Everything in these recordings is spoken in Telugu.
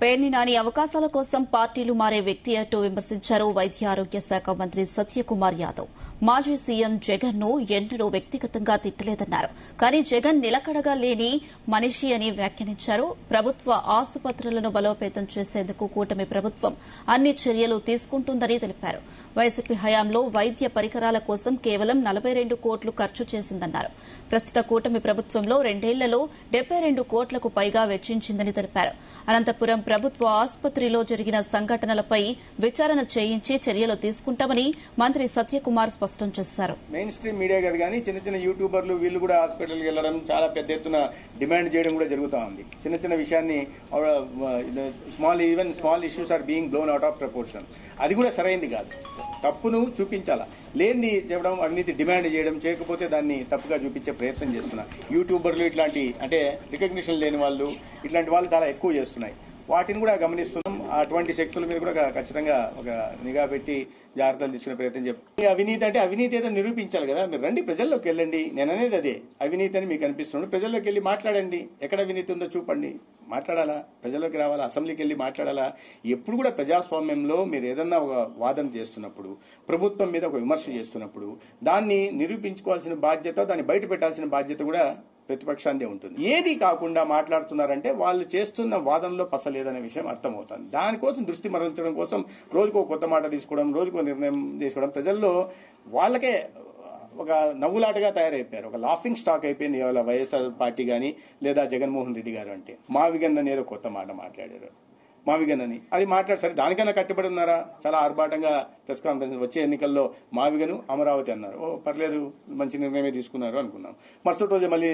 పేర్ని నాని అవకాశాల కోసం పార్టీలు మారే వ్యక్తి అంటూ విమర్శించారు వైద్య ఆరోగ్య శాఖ మంత్రి సత్యకుమార్ యాదవ్. మాజీ సీఎం జగన్ ను ఎన్నడూ వ్యక్తిగతంగా తిట్టలేదన్నారు. కానీ జగన్ నిలకడగా లేని మనిషి అని వ్యాఖ్యానించారు. ప్రభుత్వ ఆసుపత్రులను బలోపేతం చేసేందుకు కూటమి ప్రభుత్వం అన్ని చర్యలు తీసుకుంటుందని తెలిపారు. వైసీపీ హయాంలో వైద్య పరికరాల కోసం కేవలం 42 కోట్లు ఖర్చు చేసిందన్నారు. ప్రస్తుత కూటమి ప్రభుత్వంలో రెండేళ్లలో 72 కోట్లకు పైగా వెచ్చించిందని తెలిపారు. అనంతపురం ప్రభుత్వ ఆసుపత్రిలో జరిగిన సంఘటనలపై విచారణ చేయించి చర్యలు తీసుకుంటామని మంత్రి సత్యకుమార్ స్పష్టం చేశారు. మెయిన్ స్ట్రీమ్ మీడియా కాదు కానీ చిన్న చిన్న యూట్యూబర్లు వీళ్ళు కూడా హాస్పిటల్కి వెళ్లడం చాలా పెద్ద ఎత్తున డిమాండ్ చేయడం కూడా జరుగుతూ ఉంది. చిన్న చిన్న విషయాన్ని small issues are being blown out of proportion. అది కూడా సరైంది కాదు. తప్పును చూపించాలా, లేని చెప్పడం, అవినీతి డిమాండ్ చేయడం, చేయకపోతే దాన్ని తప్పుగా చూపించే ప్రయత్నం చేస్తున్నారు. యూట్యూబర్లు ఇట్లాంటి అంటే రికగ్నిషన్ లేని వాళ్ళు ఇట్లాంటి వాళ్ళు చాలా ఎక్కువ చేస్తున్నాయి. వాటిని కూడా గమనిస్తున్నాం. అటువంటి శక్తుల మీద కూడా ఖచ్చితంగా ఒక నిఘా పెట్టి జాగ్రత్తలు తీసుకునే ప్రయత్నం చేస్తాం. అవినీతి అంటే అవినీతి ఏదో నిరూపించాలి కదా. మీరు రండి, ప్రజల్లోకి వెళ్ళండి. నేను అనేది అదే, అవినీతి అని మీకు అనిపిస్తున్నాడు. ప్రజల్లోకి వెళ్ళి మాట్లాడండి. ఎక్కడ అవినీతి ఉందో చూపండి. మాట్లాడాలా, ప్రజల్లోకి రావాలా, అసెంబ్లీకి వెళ్ళి మాట్లాడాలా. ఎప్పుడు కూడా ప్రజాస్వామ్యంలో మీరు ఏదన్నా ఒక వాదన చేస్తున్నప్పుడు, ప్రభుత్వం మీద ఒక విమర్శ చేస్తున్నప్పుడు దాన్ని నిరూపించుకోవాల్సిన బాధ్యత, దాన్ని బయట పెట్టాల్సిన బాధ్యత కూడా ప్రతిపక్షాందే ఉంటుంది. ఏది కాకుండా మాట్లాడుతున్నారంటే వాళ్ళు చేస్తున్న వాదనలో పసలేదనే విషయం అర్థమవుతుంది. దానికోసం దృష్టి మరల్చడం కోసం రోజుకో కొత్త మాట తీసుకోవడం, రోజుకో నిర్ణయం తీసుకోవడం, ప్రజల్లో వాళ్ళకే ఒక నవ్వులాటగా తయారైపోయారు. ఒక లాఫింగ్ స్టాక్ అయిపోయింది ఇవాళ వైఎస్ఆర్ పార్టీ కానీ లేదా జగన్మోహన్ రెడ్డి గారు అంటే. మావిగన్ అనేది కొత్త మాట మాట్లాడారు. మావిగన్ అని అది మాట్లాడు, సరే దానికన్నా కట్టుబడి ఉన్నారా? చాలా ఆర్భాటంగా ప్రెస్ కాన్ఫరెన్స్ వచ్చే ఎన్నికల్లో మావిగను అమరావతి అన్నారు. ఓ పర్లేదు, మంచి నిర్ణయమే తీసుకున్నారు అనుకున్నాం. మరుసటి రోజు మళ్ళీ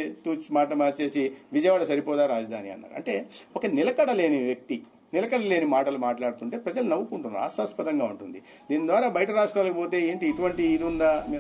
మాట మార్చేసి విజయవాడ సరిపోదా రాజధాని అన్నారు. అంటే ఒక నిలకడ లేని వ్యక్తి నిలకడ లేని మాటలు మాట్లాడుతుంటే ప్రజలు నవ్వుకుంటున్నారు. హాస్యాస్పదంగా ఉంటుంది. దీని ద్వారా బయట రాష్ట్రాలకు పోతే ఏంటి ఇటువంటి ఇది ఉందా?